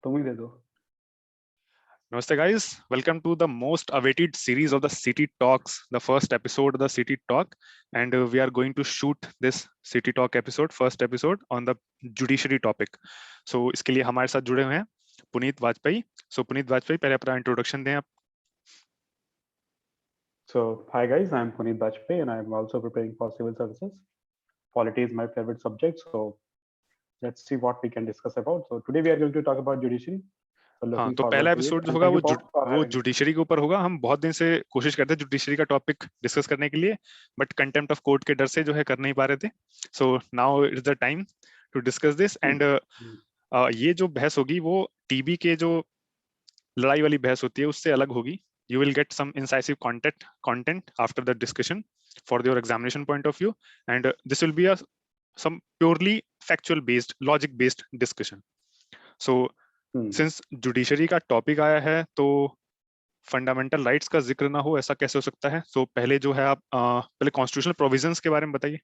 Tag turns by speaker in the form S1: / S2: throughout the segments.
S1: तुम ही दे दो।
S2: Namaste guys, welcome to the most awaited series of the City Talks, the first episode of the City Talk, and we are going to shoot this City Talk episode, first episode on the judiciary topic. So इसके लिए हमारे साथ जुड़े हुए हैं Puneet Vajpayee. So Puneet Vajpayee पहले अपना introduction दें आप.
S1: So hi guys, I'm Puneet Bajpayee and I'm also preparing for civil services. Polity is my favorite subject, so let's see what we can discuss about. So today we are going to talk about judiciary. So
S2: हाँ,
S1: looking
S2: तो
S1: forward
S2: पहला
S1: to it.
S2: Episode जो
S1: And
S2: होगा
S1: thank you for
S2: वो
S1: having me.
S2: Judiciary के ऊपर होगा. हम बहुत दिन से कोशिश करते हैं जुडिशरी का टॉपिक डिस्कस करने के लिए, बट कंटेम्प्ट ऑफ कोर्ट के डर से जो है कर नहीं पा रहे थे. So now is the time to discuss this. And ये जो बहस होगी वो टीबी के जो लड़ाई वाली बहस होती है उससे अलग होगी. You will get some incisive content after the discussion for your examination point of view, and this will be some purely factual based, logic based discussion. So since judiciary का टॉपिक आया है तो फंडामेंटल राइट्स का जिक्र ना हो ऐसा कैसे हो सकता है. तो पहले जो है आप पहले कॉन्स्टिट्यूशनल प्रोविजंस के बारे में बताइए.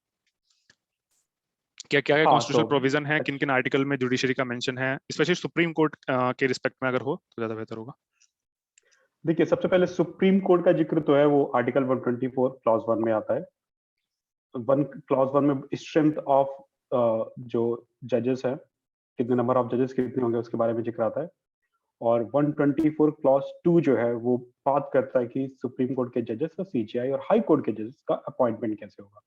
S2: क्या क्या कॉन्स्टिट्यूशनल प्रोविजन है, किन किन आर्टिकल में जुडिशरी का मेंशन है, स्पेशली सुप्रीम कोर्ट के रिस्पेक्ट में अगर हो तो ज्यादा बेहतर होगा.
S1: देखिए, सबसे पहले सुप्रीम कोर्ट का जिक्र तो है वो आर्टिकल 124 क्लॉज 1 में आता है. क्लॉज 1 में स्ट्रेंथ ऑफ जो जजेस है, कितने नंबर ऑफ जजेस कितने होंगे उसके बारे में जिक्र आता है. और 124 क्लॉज 2 जो है वो बात करता है कि सुप्रीम कोर्ट के जजेस और सीजीआई और हाई कोर्ट के जजेस का अपॉइंटमेंट कैसे होगा.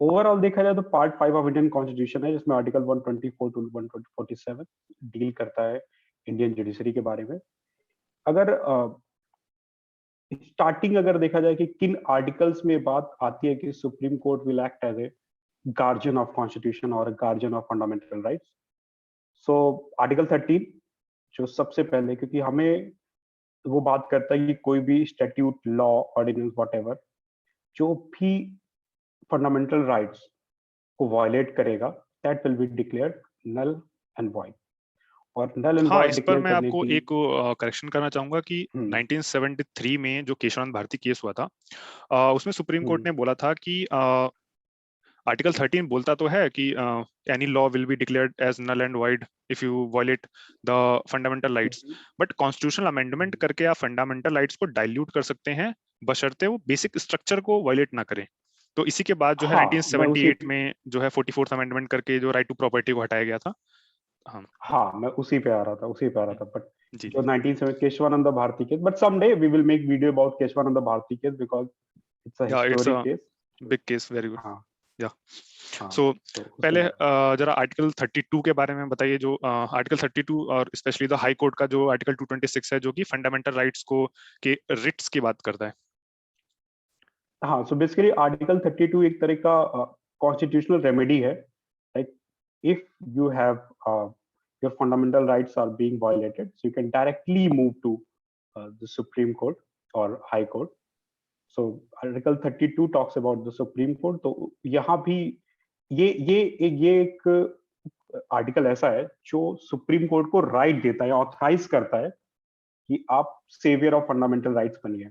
S1: ओवरऑल देखा जाए तो पार्ट 5 ऑफ इंडियन कॉन्स्टिट्यूशन है जिसमें आर्टिकल 124 टू 147 डील करता है इंडियन जुडिशरी के बारे में. अगर स्टार्टिंग अगर देखा जाए कि किन आर्टिकल्स में बात आती है कि supreme court will act as a guardian of constitution और guardian of fundamental rights. So article 13 जो सबसे पहले, क्योंकि हमें वो बात करता है कि कोई भी स्टैट्यूट, लॉ, ऑर्डिनेंस, व्हाटएवर जो भी फंडामेंटल राइट्स को वायलेट करेगा that will be declared null and void. और नल एंड
S2: हाँ,
S1: वॉइड
S2: इस पर मैं आपको एक करेक्शन करना चाहूंगा कि 1973 में जो केशवानंद भारती केस हुआ था उसमें सुप्रीम कोर्ट ने बोला था कि आर्टिकल 13 बोलता तो है कि any law will be declared as null and wide if you violate the fundamental rights, but constitutional amendment करके आप फंडामेंटल राइट्स को डाइल्यूट कर सकते हैं बशर्ते वो बेसिक स्ट्रक्चर को वायलेट ना करें. तो इसी के बाद जो है 1978 में जो है 44th अमेंडमेंट करके जो राइट टू प्रॉपर्टी को हटाया गया था.
S1: हाँ, मैं उसी पे आ रहा था. बट जो 1970 Kesavananda Bharati case, but someday we will make video about Kesavananda Bharati case because it's a historic case,
S2: big case. Very good.
S1: हाँ.
S2: सो पहले जरा आर्टिकल 32 के बारे में बताइए. जो आर्टिकल 32 और स्पेशली द हाई कोर्ट का जो आर्टिकल 226 है जो कि फंडामेंटल राइट्स को के रिट्स की बात करता है.
S1: हाँ, सो बेसिकली आर्टिकल 32 एक तरह का कॉन्स्टिट्यूशनल रेमेडी है. Like if you have your fundamental rights are being violated, so you can directly move to the Supreme Court or High Court. So Article 32 talks about the Supreme Court. तो यहाँ भी ये एक article ऐसा है जो supreme court को right देता है, ऑथराइज करता है कि आप सेवियर ऑफ फंडामेंटल राइट्स बनिए.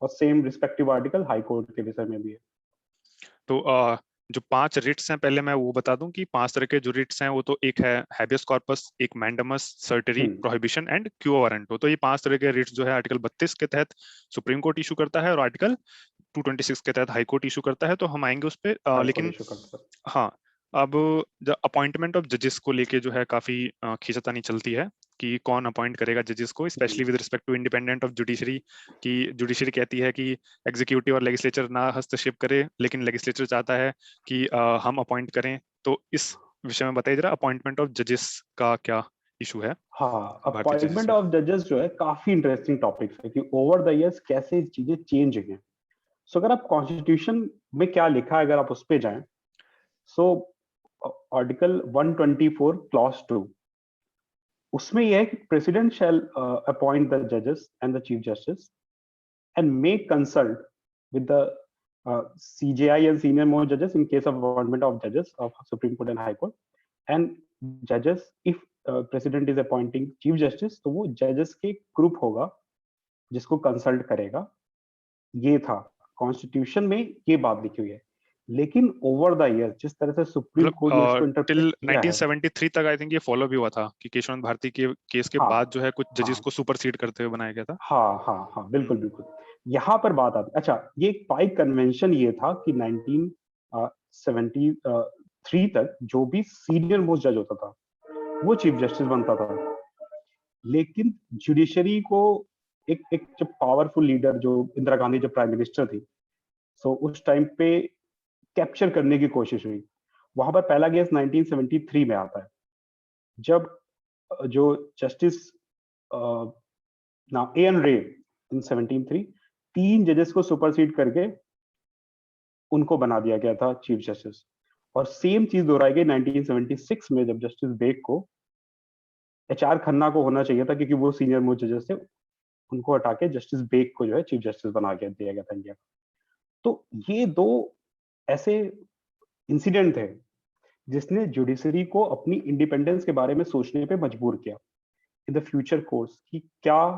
S1: और same respective article high court के विषय में भी है.
S2: तो जो 5 रिट्स हैं पहले मैं वो बता दूं कि 5 तरह के जो रिट्स हैं वो तो एक है हैबियस कॉर्पस, एक mandamus, certiorari, prohibition and quo warranto. तो ये 5 तरह के रिट्स जो है आर्टिकल 32 के तहत सुप्रीम कोर्ट इशू करता है और आर्टिकल 226 के तहत हाई कोर्ट इशू करता है. तो हम आएंगे उस पर. लेकिन हाँ, अब अपॉइंटमेंट ऑफ जजेस को लेके जो है काफी खींचातानी चलती है कि कौन अपॉइंट करेगा जजेस को, specially with respect to independent of judiciary. कि जुडिशरी कहती है कि एग्जीक्यूटिव और लेजिस्लेचर ना हस्तक्षेप करे, लेकिन लेजिस्लेचर चाहता है कि हम अपॉइंट करें. तो इस विषय में बताइए जरा अपॉइंटमेंट ऑफ जजेस का क्या इशू है.
S1: हाँ, अपॉइंटमेंट ऑफ जजेस जो है काफी इंटरेस्टिंग टॉपिक है कि ओवर द इयर्स कैसे चीजें चेंज हुई हैं. सो अगर आप कॉन्स्टिट्यूशन में क्या लिखा है अगर आप उस पे जाएं, सो आर्टिकल 124 क्लॉज 2 उसमें यह है कि प्रेसिडेंट शैल अपॉइंट द जजेस and the chief justice and may consult with the CJI and senior most judges in case of appointment of judges of Supreme Court and High Court. And judges, if president is appointing chief justice, तो वो judges के group होगा जिसको consult करेगा. ये था constitution में, ये बात लिखी हुई है. लेकिन ओवर द ईयर जिस तरह से सुप्रीम कोर्ट ने इसको
S2: टिल
S1: इंटरप्रेट किया है,
S2: 1973 तक आई थिंक ये फॉलो भी हुआ था कि केशवनाथ भारती के केस के
S1: हाँ
S2: बाद जो है कुछ जजेस
S1: हाँ
S2: को सुपरसीड करते हुए बनाया गया था।
S1: हाँ हाँ हाँ, बिल्कुल बिल्कुल। यहाँ पर बात आती, अच्छा ये पाइक कन्वेंशन ये था कि 1973 तक जो भी सीनियर मोस्ट जज होता था वो चीफ जस्टिस बनता था। लेकिन जुडिशरी को एक एक जब पावरफुल लीडर जो इंदिरा गांधी जब प्राइम मिनिस्टर थी, सो उस टाइम पे कैप्चर करने की कोशिश हुई। वहां पर पहला केस 1973 में आता है, जब जो जस्टिस नाउ एन रे इन 173 3 जजेस को सुपरसीड करके उनको बना दिया गया था चीफ जस्टिस। और सेम चीज दोहराई गई 1976 में, जब जस्टिस बेग को एचआर खन्ना को होना चाहिए था क्योंकि वो सीनियर मोस्ट जजेस थे, उनको हटा के जस्टिस बेग को जो है चीफ जस्टिस बना के दिया गया था इंडिया का। तो ये दो ऐसे इंसिडेंट थे जिसने जुडिशरी को अपनी इंडिपेंडेंस के बारे में सोचने पे मजबूर किया इन द फ्यूचर कोर्स कि क्या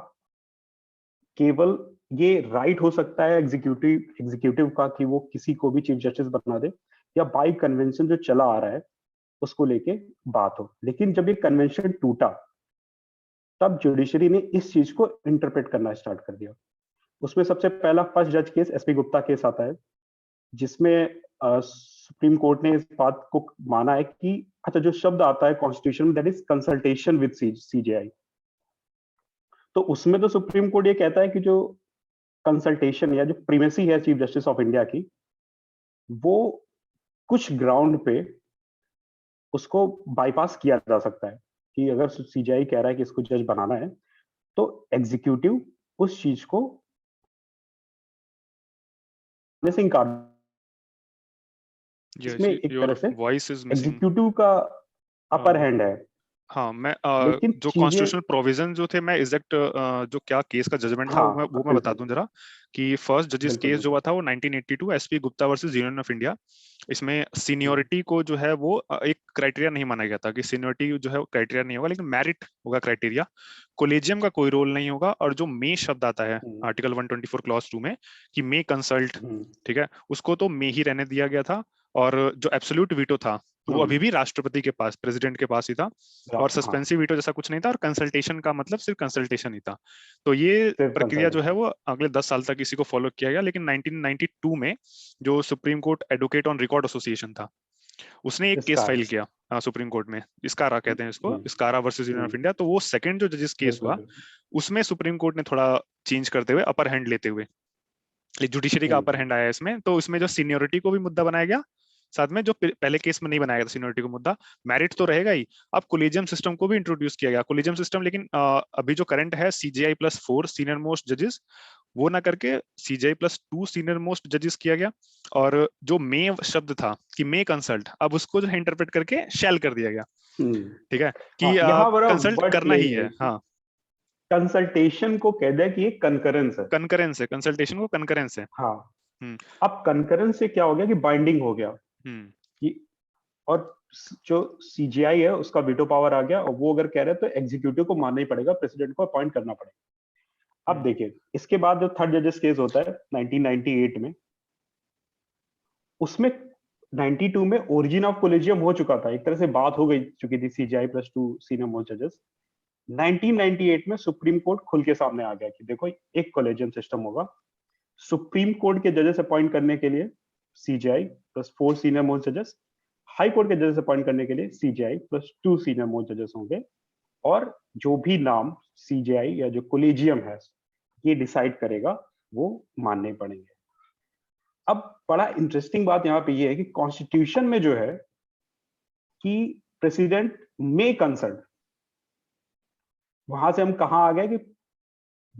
S1: केवल ये राइट हो सकता है एग्जीक्यूटिव का कि वो किसी को भी चीफ जस्टिस बना दे, या बाई कन्वेंशन जो चला आ रहा है उसको लेके बात हो। लेकिन जब ये कन्वेंशन टूटा तब जुडिशरी ने इस चीज को इंटरप्रेट करना स्टार्ट कर दिया। उसमें सबसे पहला फर्स्ट जज केस एसपी गुप्ता केस आता है, जिसमें सुप्रीम कोर्ट ने इस बात को माना है कि अच्छा जो शब्द आता है कॉन्स्टिट्यूशन में that is consultation with CJI, तो उसमें तो सुप्रीम कोर्ट ये कहता है कि जो कंसल्टेशन या जो प्रीमेसी है चीफ जस्टिस ऑफ इंडिया की, वो कुछ ग्राउंड पे उसको बाईपास किया जा सकता है कि अगर सीजीआई कह रहा है कि इसको जज बनाना है तो एग्जीक्यूटिव उस चीज को जैसे इनकार, इसमें एक तरह
S2: योर
S1: से
S2: वॉइस इज मिसिंग।
S1: एग्जीक्यूटिव का अपर हैंड है।
S2: हाँ, मैं
S1: लेकिन
S2: जो
S1: चीजें,
S2: कॉन्स्टिट्यूशनल प्रोविजन जो थे, मैं एग्जैक्ट जो क्या केस का जजमेंट था
S1: हाँ
S2: वो मैं बता
S1: बिल्कुल
S2: दूं जरा कि फर्स्ट जजेस
S1: बिल्कुल
S2: केस जो हुआ
S1: बिल्कुल।
S2: था वो 1982 SP Gupta versus union of India. इसमें
S1: हम्म,
S2: सीनियोरिटी को जो है वो एक क्राइटेरिया नहीं माना गया था कि सीनियोरिटी जो है क्राइटेरिया नहीं होगा, लेकिन मेरिट होगा क्राइटेरिया। कोलेजियम का कोई रोल नहीं होगा, और जो मे शब्द आता है
S1: हम्म,
S2: आर्टिकल 124 क्लॉज 2 में कि मे कंसल्ट,
S1: हम्म,
S2: ठीक है, उसको तो मे ही रहने दिया गया था। और जो एब्सोल्यूट वीटो था वो
S1: हम्म,
S2: अभी भी राष्ट्रपति के पास, प्रेसिडेंट के पास ही था। और
S1: हाँ
S2: सस्पेंसिव वीटो जैसा कुछ नहीं था, और कंसल्टेशन का मतलब सिर्फ कंसल्टेशन ही था। तो ये
S1: सिर्फ
S2: प्रक्रिया जो है
S1: कंसल्टेशन।
S2: वो अगले 10 साल तक इसी को फॉलो किया गया। लेकिन 1992 में जो supreme court advocate on record association था, उसने एक केस
S1: इसका,
S2: फाइल किया सुप्रीम कोर्ट में, इसकारा कहते हैं इसको,
S1: हम्म,
S2: इसकारा वर्सेस यूनियन ऑफ इंडिया। तो वो सेकंड जो जजेस केस
S1: बिल्कुल
S2: हुआ,
S1: बिल्कुल।
S2: उसमें सुप्रीम कोर्ट ने थोड़ा चेंज करते हुए, अपर हैंड लेते हुए, जुडिशरी का अपर
S1: हम्म,
S2: हैंड आया इसमें। तो इसमें जो सीनियोरिटी को भी मुद्दा बनाया गया, साथ में जो पहले केस में नहीं बनाया गया था सीनियोरिटी को मुद्दा, मेरिट तो रहेगा ही। अब कोलिजियम सिस्टम को भी इंट्रोड्यूस किया गया, कोलिजियम सिस्टम। लेकिन अभी जो करंट है सीजीआई प्लस 4 सीनियर मोस्ट जजेस, वो ना करके सीजीआई प्लस 2 सीनियर मोस्ट जजेस किया गया। और जो मे शब्द था कि मे कंसल्ट, अब उसको जो है इंटरप्रेट करके शैल कर दिया गया,
S1: हम्म।
S2: ठीक है,
S1: हाँ,
S2: कि
S1: यहाँ बड़ा
S2: कंसल्ट
S1: वर्ड
S2: करना
S1: प्ले
S2: ही
S1: है
S2: है।
S1: कि
S2: हाँ,
S1: कंसल्टेशन को कह दे कि ये कंकरेंस है।
S2: कनकरेंस है, कंसल्टेशन को कनकरेंस है।
S1: हाँ,
S2: हम्म।
S1: अब कंकरेंस से क्या हो गया कि बाइंडिंग हो गया
S2: हम्म।
S1: कि, और जो सीजीआई है उसका वीटो पावर आ गया, और वो अगर कह रहे हैं तो एग्जीक्यूटिव को मानना ही पड़ेगा, प्रेसिडेंट को अपॉइंट करना पड़ेगा। अब
S2: हम्म।
S1: देखिए इसके बाद जो थर्ड जजेस केस होता है 1998 में, उसमें 92 में ओरिजिन ऑफ कोलेजियम हो चुका था, एक तरह से बात हो गई चुकी थी सीजीआई प्लस 2 सीनियर मोस्ट जजेस। 1998 में सुप्रीम कोर्ट खुल के सामने आ गया कि देखो एक कोलेजियम सिस्टम होगा, सुप्रीम कोर्ट के जजेस अपॉइंट करने के लिए सीजीआई प्लस 4 सीनियर मोस्ट जजेस, हाई कोर्ट के जजेस अपॉइंट करने के लिए सीजीआई प्लस 2 सीनियर मोस्ट जजेस होंगे, और जो भी नाम सीजीआई या जो कोलेजियम है ये डिसाइड करेगा वो मानने पड़ेंगे। अब बड़ा इंटरेस्टिंग बात यहाँ पे ये है कि कॉन्स्टिट्यूशन में जो है कि प्रेसिडेंट मे कंसल्ट, वहां से हम कहा आ गए कि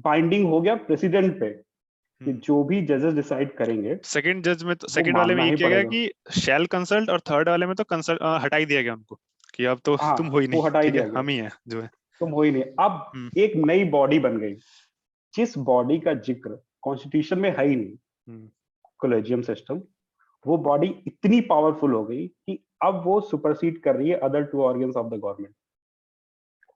S1: बाइंडिंग हो गया प्रेसिडेंट पे कि
S2: हम्म।
S1: जो भी जजेस डिसाइड करेंगे
S2: सेकंड जज में तो,
S1: वो
S2: सेकंड वाले में
S1: मानना
S2: ये
S1: ही
S2: किया गया
S1: पड़ेगा।
S2: कि शैल कंसल्ट, और थर्ड वाले में तो कंसल्ट हटा ही दिया गया उनको कि अब तो
S1: हाँ,
S2: तुम हो ही
S1: वो
S2: नहीं,
S1: हटा ही
S2: ठीक है,
S1: दिया गया,
S2: हम ही है जो है।
S1: तुम हो ही नहीं।
S2: हम्म।
S1: अब एक नई बॉडी बन गई जिस बॉडी का जिक्र कॉन्स्टिट्यूशन में है ही नहीं,
S2: हम्म।
S1: Collegium system. वो बॉडी इतनी पावरफुल हो गई कि अब वो सुपरसीड कर रही है other two organs of the government.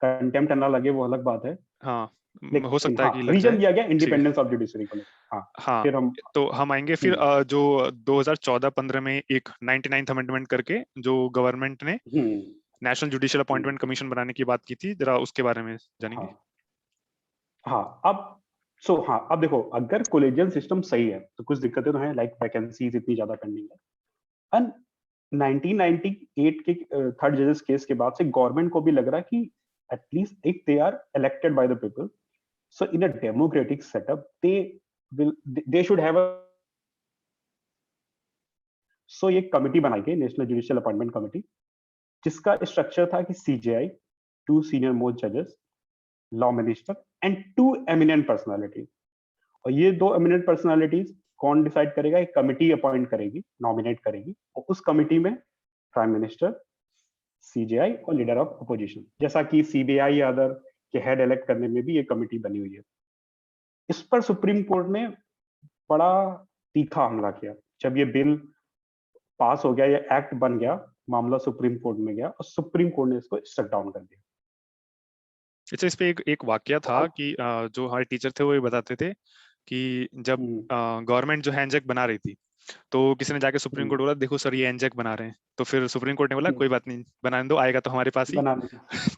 S1: Contempt ना लगे वो अलग बात है,
S2: हाँ, हो
S1: लेकिन
S2: सकता है
S1: हाँ,
S2: कि लग
S1: रीजन
S2: जाए।
S1: दिया गया
S2: ठीक है।
S1: इंडिपेंडेंस ऑफ जुडिशरी को लेकर। हाँ,
S2: हाँ,
S1: फिर हम
S2: तो हम आएंगे फिर
S1: हम्म
S2: जो 2014-15 में एक 99th अमेंडमेंट करके जो गवर्नमेंट ने
S1: हम्म
S2: नेशनल जुडिशियल
S1: हम्म,
S2: अपॉइंटमेंट कमीशन बनाने की बात की थी, जरा उसके बारे में
S1: हाँ
S2: जानेंगे।
S1: हाँ। अब देखो, अगर कोलेजियन सिस्टम सही है तो कुछ दिक्कतें तो हैं, लाइक वैकेंसीज इतनी ज्यादा पेंडिंग है। एंड 1998 के थर्ड जजेस केस के बाद से गवर्नमेंट को भी लग रहा है कि at least if they are elected by the people, so in a democratic setup they will, they should have a, so ये कमिटी बनाई गई, नेशनल जुडिशियल अपॉइंटमेंट कमिटी, जिसका स्ट्रक्चर था कि सीजेआई, टू सीनियर मोस्ट जजेस, law minister and two eminent personality. और ये दो एमिनेंट पर्सनालिटीज कौन डिसाइड करेगा? एक कमिटी अपॉइंट करेगी, नॉमिनेट करेगी, और उस कमिटी में प्राइम मिनिस्टर, सीजेआई और लीडर ऑफ अपोजिशन, जैसा कि सीबीआई या अदर के हेड इलेक्ट करने में भी ये कमिटी बनी हुई है। इस पर सुप्रीम कोर्ट ने बड़ा तीखा हमला किया। जब ये बिल पास हो गया, ये एक्ट बन गया, मामला सुप्रीम कोर्ट में गया और सुप्रीम कोर्ट ने इसको स्ट्रक डाउन कर दिया।
S2: अच्छा, इस पे एक वाकया
S1: तो
S2: था
S1: अब
S2: कि जो हमारे टीचर थे वो ये बताते थे कि जब
S1: हम्म
S2: गवर्नमेंट जो है एनजेक बना रही थी, तो किसी ने जाके सुप्रीम
S1: हम्म
S2: कोर्ट बोला, देखो सर ये एनजेक बना रहे हैं, तो फिर सुप्रीम कोर्ट ने बोला कोई
S1: हम्म,
S2: बात नहीं, बनाने दो, आएगा तो हमारे पास ही।
S1: बना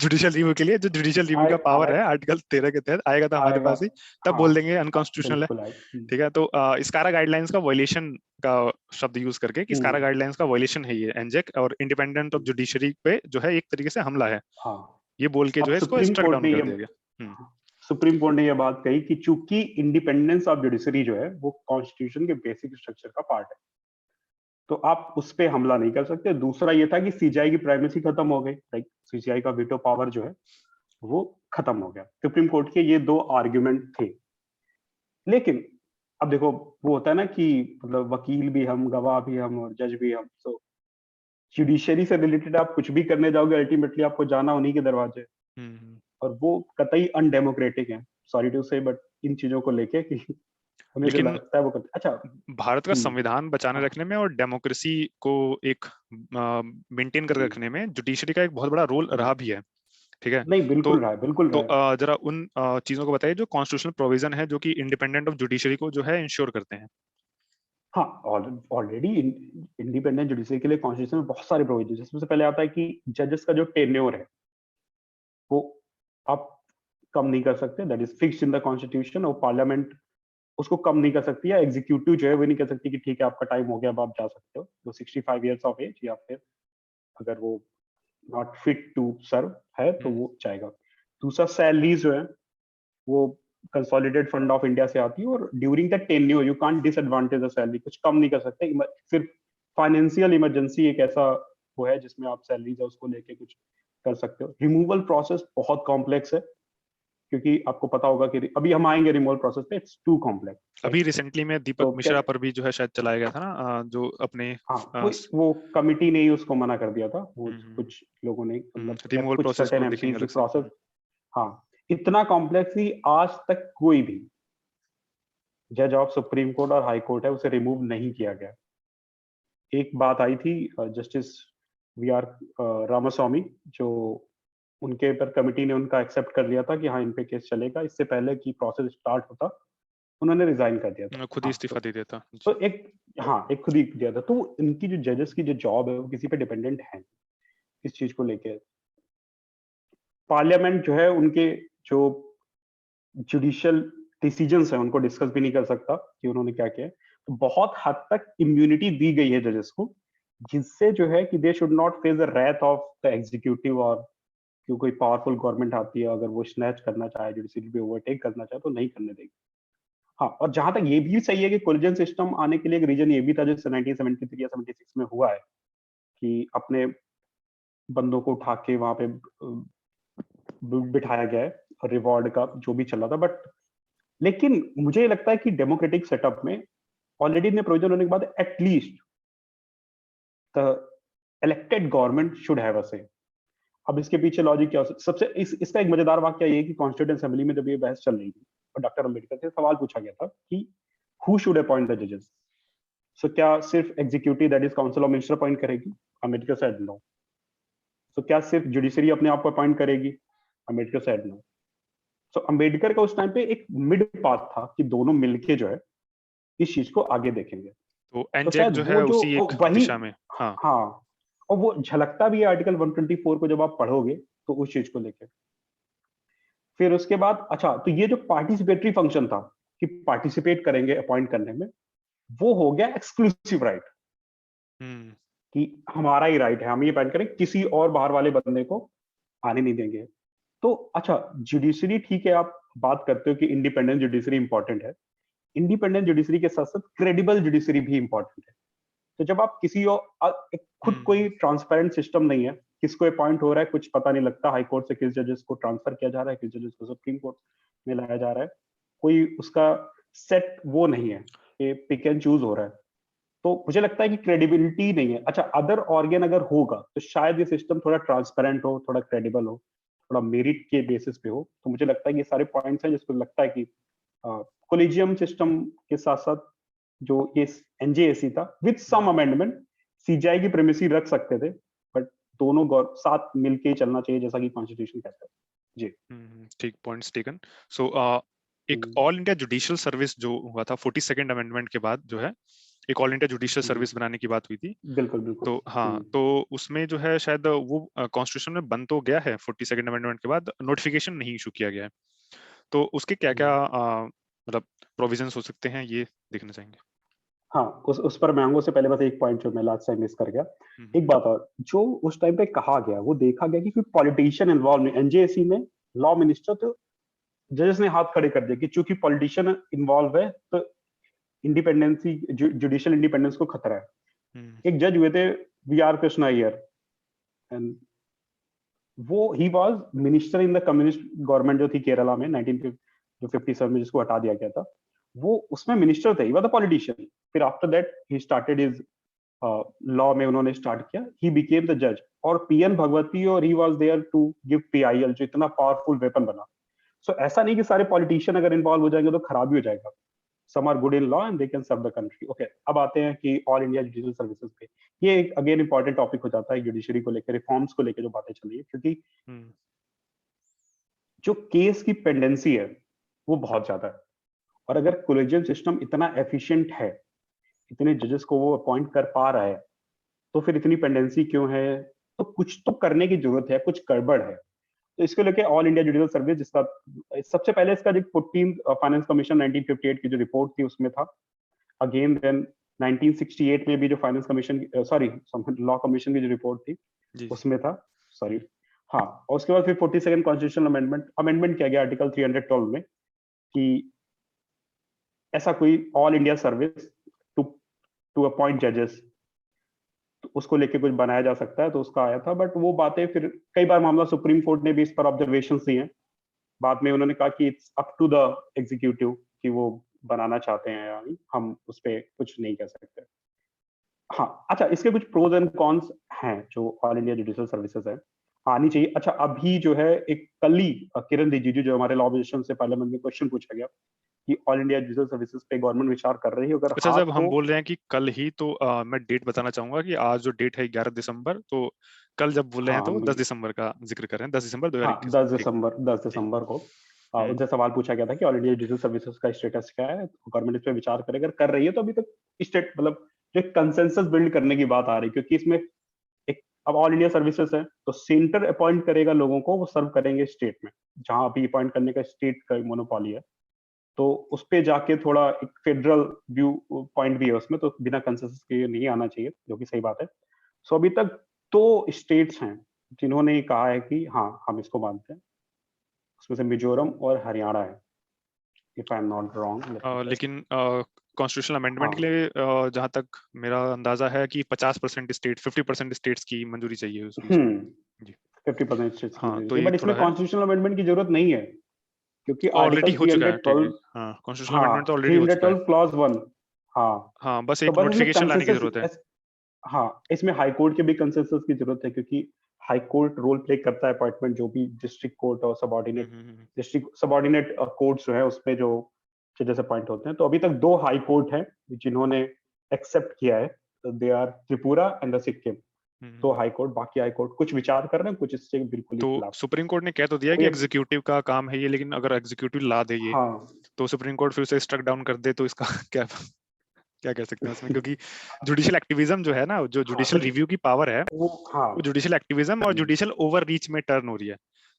S2: जुडिशियल रिव्यू के लिए जो जुडिशियल रिव्यू का पावर है आर्टिकल 13 के तहत, आएगा तो हमारे
S1: आएगा।
S2: पास ही, तब
S1: हाँ
S2: बोल देंगे अनकॉन्स्टिट्यूशनल है।
S1: बिल्कुल आएगा।
S2: ठीक है, तो स्कारा गाइडलाइंस का वायलेशन का शब्द यूज करके कि स्कारा
S1: हम्म,
S2: गाइडलाइंस का वायलेशन है ये एनजेक, और इंडिपेंडेंट ऑफ
S1: हम्म,
S2: जुडिशरी पे जो है एक तरीके से हमला है,
S1: हाँ।
S2: ये बोल के जो
S1: अब
S2: है इसको
S1: सुप्रीम
S2: स्ट्रक
S1: कोर्ट
S2: डाउन
S1: ने
S2: कर
S1: ये
S2: दिया गया। हम्म।
S1: सुप्रीम कोर्ट ने यह बात कही कि चूंकि इंडिपेंडेंस ऑफ जुडिशरी जो है वो कॉन्स्टिट्यूशन के बेसिक स्ट्रक्चर का पार्ट है, तो आप उस पर हमला नहीं कर सकते। दूसरा ये था कि सीजीआई की प्राइमेसी खत्म हो गई, लाइक सीजीआई का वीटो पावर जो है वो खत्म हो गया। सुप्रीम कोर्ट के ये दो आर्ग्यूमेंट थे। लेकिन अब देखो, वो होता है ना कि मतलब वकील भी हम, गवाह भी हम और जज भी हम, तो जुडिशरी से रिलेटेड आप कुछ भी करने जाओगे, अल्टीमेटली आपको जाना उन्हीं के दरवाजे,
S2: हम्म।
S1: और वो कतई अनडेमोक्रेटिक है, सॉरी टू से, बट इन चीजों को लेके कि उन्हें जो
S2: लेकिन
S1: लगता है वो करते। अच्छा।
S2: भारत का संविधान बचाने
S1: हाँ,
S2: रखने में और डेमोक्रेसी को एक मेंटेन कर
S1: हम्म,
S2: रखने में जुडिशरी का एक बहुत बड़ा रोल
S1: हम्म।
S2: रहा भी है। ठीक है,
S1: नहीं,
S2: तो
S1: बिल्कुल रहा है, बिल्कुल रहा है।
S2: जरा उन चीजों को बताइए जो कॉन्स्टिट्यूशनल प्रोविजन है जो कि इंडिपेंडेंट ऑफ जुडिशरी को जो है इंश्योर करते हैं।
S1: हाँ, ऑलरेडी इंडिपेंडेंट जुडिशरी के लिए कॉन्स्टिट्यूशन में बहुत सारे प्रोविजन, जिसमें से पहले आता है कि जजेस का जो टेन्योर है वो आप कम नहीं कर सकते, that is fixed in the constitution. और पार्लियामेंट उसको कम नहीं कर सकती, या एग्जीक्यूटिव जो है वो नहीं कर सकती कि ठीक है आपका टाइम हो गया, अब आप जा सकते हो। वो 65 ईयर्स ऑफ एज, या फिर अगर वो नॉट फिट टू सर्व है तो
S2: हम्म।
S1: वो जाएगा। दूसरा, सैलरीज जो है वो कंसोलिडेटेड फंड ऑफ इंडिया से आती है, और during the tenure you can't disadvantage the salary, कुछ कम नहीं कर सकते। सिर्फ फाइनेंशियल इमरजेंसी एक ऐसा वो है जिसमें आप सैलरीज है उसको लेके कुछ कर सकते हो। रिमूवल प्रोसेस बहुत कॉम्प्लेक्स है, क्योंकि आपको पता होगा कि अभी हम आएंगे रिमूवल प्रोसेस पे, इट्स टू कॉम्प्लेक्स,
S2: अभी
S1: राइट?
S2: रिसेंटली में दीपक
S1: तो
S2: मिश्रा पर भी जो है शायद चलाया गया था ना, जो अपने
S1: हाँ, वो कमिटी ने ही उसको मना कर दिया था। वो कुछ लोगों ने, मतलब
S2: रिमूवल
S1: कुछ
S2: प्रोसेस
S1: सर्टेन
S2: को देखेंगे
S1: एमसीज
S2: अलग से।
S1: प्रोसेस। हाँ, इतना कॉम्प्लेक्स ही आज तक कोई भी जज ऑफ सुप्रीम कोर्ट और हाई कोर्ट है उसे रिमूव नहीं किया गया। एक बात आई थी, जस्टिस वी आर रामास्वामी, जो उनके पर कमिटी ने उनका एक्सेप्ट कर लिया था कि हाँ इन पे केस चलेगा, इससे पहले कि प्रोसेस स्टार्ट होता उन्होंने रिजाइन कर दिया था।
S2: खुद ही
S1: हाँ,
S2: इस्तीफा दे देता जी।
S1: तो एक, हाँ, एक खुद ही दिया था। तो इनकी जो जजेस की जो जॉब है वो किसी पे डिपेंडेंट है इस चीज को लेके। पार्लियामेंट जो है उनके जो जुडिशियल डिसीजंस है उनको डिस्कस भी नहीं कर सकता कि उन्होंने क्या किया है। तो बहुत हद तक इम्यूनिटी दी गई है जजेस को, जिससे जो है कि they should not face the wrath of the executive, और क्यों कोई पावरफुल गवर्नमेंट आती है अगर वो स्नैच करना चाहे, जुडिशरी पे ओवरटेक करना चाहे, तो नहीं करने देगी। हाँ, और जहां तक ये भी सही है कि कोलिजन सिस्टम आने के लिए एक रीजन ये भी था, जैसे 1973 या 76 में हुआ है, कि अपने बंदों को उठा के वहां पे बिठाया गया है, रिवॉर्ड का जो भी चल रहा था। बट लेकिन मुझे ये लगता है कि डेमोक्रेटिक सेटअप में ऑलरेडी इतने प्रोविजन होने के बाद at least the elected government should have अ से। अब इसके पीछे लॉजिक क्या हो सकता? सबसे इसका एक मजेदार वाक्य ये है कि कॉन्स्टिट्यूंट असेंबली में जब ये बहस चल रही थी और डॉक्टर अंबेडकर से सवाल पूछा गया था कि हु शुड अपॉइंट द जजेस, सो क्या सिर्फ executive that is council of minister appoint करेगी? Ambedkar said no. सो क्या सिर्फ जुडिशरी अपने आप को अपॉइंट करेगी? Ambedkar said no. So Ambedkar का उस टाइम पे एक मिड पाथ था कि दोनों मिलके जो है इस चीज को आगे देखेंगे।
S2: तो
S1: तो
S2: एनजेक
S1: शायद
S2: जो है
S1: वो जो
S2: उसी एक
S1: वही,
S2: दिशा में। हाँ।
S1: हाँ, और वो झलकता भी है आर्टिकल 124 को जब आप पढ़ोगे तो उस चीज को लेके। फिर उसके बाद अच्छा, तो ये जो पार्टिसिपेटरी फंक्शन था कि पार्टिसिपेट करेंगे अपॉइंट करने में, वो हो गया एक्सक्लूसिव राइट
S2: हम्म।
S1: कि हमारा ही राइट है, हम ये अपॉइंट करेंगे, किसी और बाहर वाले बंदे को आने नहीं देंगे। तो अच्छा, जुडिशरी ठीक है, आप बात करते हो कि इंडिपेंडेंट जुडिशरी इंपॉर्टेंट है। इंडिपेंडेंट जुडिशरी के साथ साथ क्रेडिबल जुडिशरी भी इंपॉर्टेंट है। तो जब आप किसी और खुद कोई ट्रांसपेरेंट सिस्टम नहीं है, किसको अपॉइंट हो रहा है कुछ पता नहीं लगता, हाई कोर्ट से किस जजेस को ट्रांसफर किया जा रहा है, किस जजेस को सुप्रीम कोर्ट में लाया जा रहा है, कोई उसका सेट वो नहीं है कि पिक एंड चूज हो रहा है। तो मुझे लगता है कि क्रेडिबिलिटी नहीं है। अच्छा, अदर ऑर्गेन अगर होगा तो शायद ये सिस्टम थोड़ा ट्रांसपेरेंट हो, थोड़ा क्रेडिबल हो, थोड़ा मेरिट के बेसिस पे हो। तो मुझे लगता है कि ये सारे पॉइंट्स हैं जिसको लगता है कि कोलिजियम सिस्टम के साथ साथ जो ये एनजेएसी था विद सम अमेंडमेंट, सीजीआई की प्रेमिसी रख सकते थे, बट दोनों साथ मिलके ही चलना चाहिए जैसा कि कॉन्स्टिट्यूशन कहता है। जी।
S2: ठीक, पॉइंट्स टेकन। सो एक
S1: hmm,
S2: all India judicial service जो हुआ था 42nd अमेंडमेंट के बाद, जो है एक ऑल इंडिया जुडिशियल
S1: हम्म,
S2: सर्विस बनाने की बात हुई थी।
S1: बिल्कुल बिल्कुल।
S2: तो हाँ, तो उसमें जो है शायद वो कॉन्स्टिट्यूशन में बन तो गया है, 42nd अमेंडमेंट के बाद नोटिफिकेशन नहीं इशू किया गया है। तो उसके क्या क्या
S1: हम्म।
S2: मतलब प्रोविजंस हो सकते हैं, ये देखना चाहेंगे।
S1: हाँ, उस पर मैं आऊंगा। उससे पहले बस एक पॉइंट जो मैं लास्ट टाइम मिस कर गया।
S2: हम्म।
S1: एक बात और, जो उस टाइम पे कहा गया, वो देखा गया कि कोई पॉलिटिशियन इन्वॉल्व नहीं एनजेएसी में। लॉ मिनिस्टर तो जजेस ने हाथ खड़े कर दिए कि चूंकि पॉलिटिशियन इन्वॉल्व है तो इंडिपेंडेंसी, जुडिशियल इंडिपेंडेंस को खतरा है।
S2: हम्म।
S1: एक जज हुए थे, V R Krishna Iyer, and वो he was minister in the communist government जो थी केरला में 1957 में, जिसको हटा दिया गया था। वो उसमें मिनिस्टर थे, ही वाज अ पॉलिटिशियन। फिर after that he started his law में उन्होंने स्टार्ट किया, ही बिकेम द जज। और पीएन भगवती और he was there to give PIL, जो इतना पावरफुल वेपन बना। सो ऐसा नहीं कि सारे पॉलिटिशियन अगर इन्वॉल्व हो जाएंगे तो खराब ही हो जाएगा। Some are good in law and they can serve the country. Okay, अब आते हैं कि ऑल इंडिया जुडिशियल सर्विसेज पे। ये एक अगेन इंपॉर्टेंट टॉपिक हो जाता है जुडिशरी को लेकर, रिफॉर्म्स को लेकर जो बातें चल रही है, क्योंकि
S2: हम्म।
S1: जो केस की पेंडेंसी है वो बहुत ज्यादा है। और अगर कोलेजियम सिस्टम इतना एफिशिएंट है, इतने जजेस को वो अपॉइंट कर पा रहा है, तो फिर इतनी पेंडेंसी क्यों है? तो कुछ तो करने की जरूरत है, कुछ गड़बड़ है। तो इसको लेके ऑल इंडिया जुडिशियल सर्विस, जिसका सबसे पहले इसका जो 14 फाइनेंस कमीशन 1958 की जो रिपोर्ट थी उसमें था। अगेन देन 1968 में भी जो finance commission, sorry, law commission की जो रिपोर्ट थी
S2: जी जी।
S1: उसमें था। सॉरी, हाँ। और उसके बाद फिर 42nd कॉन्स्टिट्यूशनल अमेंडमेंट किया गया आर्टिकल 312 में कि ऐसा कोई all India service to to appoint जजेस, तो उसको लेके कुछ बनाया जा सकता है। तो उसका आया था, बट वो बातें फिर कई बार मामला सुप्रीम कोर्ट ने भी इस पर ऑब्जर्वेशन दिए हैं। बाद में उन्होंने कहा कि it's up to the executive कि वो बनाना चाहते हैं या नहीं, हम उस पर कुछ नहीं कह सकते। हाँ, अच्छा, इसके कुछ प्रोज एंड कॉन्स हैं जो ऑल इंडिया जुडिशियल सर्विसेज है, आनी चाहिए। अच्छा, अभी जो है एक कल ही किरण रिजिजू, जो हमारे लॉ ऑब्जेक्शन से पार्लियामेंट में क्वेश्चन पूछा गया कि ऑल इंडिया जुडिशियल सर्विसेज पे गवर्नमेंट विचार कर रही है, अगर
S2: अच्छा,
S1: हाँ
S2: जब हम
S1: तो।
S2: बोल रहे हैं कि कल ही, तो मैं डेट बताना चाहूंगा कि आज जो डेट है 11 दिसंबर, तो कल जब बोल रहे हैं
S1: हाँ
S2: तो 10 दिसंबर का जिक्र कर रहे हैं, 10 दिसंबर दो हजार
S1: हाँ,
S2: इक्कीस
S1: 10 दिसंबर, दस
S2: ठीक।
S1: दिसंबर को
S2: हम्म।
S1: उनसे सवाल पूछा गया था कि ऑल इंडिया डिजिटल सर्विसेज का स्टेटस क्या है, गवर्नमेंट इस पे विचार करे, अगर कर रही है तो अभी तक स्टेट मतलब जो कंसेंसस बिल्ड करने की बात आ रही है, क्योंकि इसमें एक, अब ऑल इंडिया सर्विसेज है तो सेंटर अपॉइंट करेगा लोगों को, वो सर्व करेंगे स्टेट में, जहां अभी अपॉइंट करने का स्टेट का मोनोपोली है। तो उस पे जाके थोड़ा एक फेडरल व्यू पॉइंट भी है उसमें, तो बिना कंसेंसस के नहीं आना चाहिए, जो कि सही बात है। सो अभी तक दो स्टेट्स हैं जिन्होंने कहा है कि हाँ हम इसको मानते हैं, उसमें से मिजोरम और हरियाणा है, if I am not wrong, let me just.
S2: लेकिन कॉन्स्टिट्यूशनल अमेंडमेंट के
S1: हाँ,
S2: लिए जहां तक मेरा अंदाजा है कि 50% स्टेट, 50% स्टेट्स की मंजूरी चाहिए उस बीच में।
S1: हम्म,
S2: जी।
S1: 50% स्टेट्स की
S2: हाँ,
S1: मंजूरी
S2: तो
S1: चाहिए,
S2: ये
S1: बट इसमें
S2: थोड़ा है,
S1: कॉन्स्टिट्यूशनल अमेंडमेंट की जरूरत नहीं है, क्योंकि
S2: ऑलरेडी
S1: आर्टिकल
S2: हो चुका है, ठीक है।
S1: 312,
S2: हाँ, कॉन्स्टिट्यूशनल
S1: हाँ,
S2: अमेंडमेंट तो ऑलरेडी हो चुका है।
S1: 312 क्लॉज 1। हाँ,
S2: हाँ, बस
S1: तो
S2: एक
S1: बस इसमें
S2: नोटिफिकेशन लाने की जरूरत है।
S1: कंसेंसस, हाँ, इसमें हाई कोर्ट के भी कंसेंसस की जरूरत है, क्योंकि हाई कोर्ट रोल प्ले करता है अपॉइंटमेंट, जो भी डिस्ट्रिक्ट कोर्ट और सबॉर्डिनेट डिस्ट्रिक्ट सबॉर्डिनेट कोर्ट्स जो है उसमें जो जजेस अपॉइंट होते हैं। तो अभी तक दो हाई कोर्ट हैं जिन्होंने एक्सेप्ट किया है, they are Tripura and the Sikkim. तो हाई कोर्ट, बाकी हाई कोर्ट कुछ विचार कर रहे हैं, कुछ इससे बिल्कुल ही
S2: तो
S1: खिलाफ।
S2: सुप्रीम कोर्ट ने कह तो दिया कि
S1: कोई
S2: एग्जीक्यूटिव का काम है ये, लेकिन अगर एग्जीक्यूटिव ला दे ये,
S1: हाँ
S2: तो सुप्रीम कोर्ट फिर उसे स्ट्रक डाउन कर दे, तो इसका क्या क्या कह सकते हैं उसमें, क्योंकि जुडिशियल एक्टिविज्म जो है ना, जो
S1: हाँ
S2: जुडिशियल रिव्यू की पावर है,
S1: वो हाँ
S2: वो जुडिशियल एक्टिविज्म और जुडिशियल ओवर रीच में टर्न हो रही है।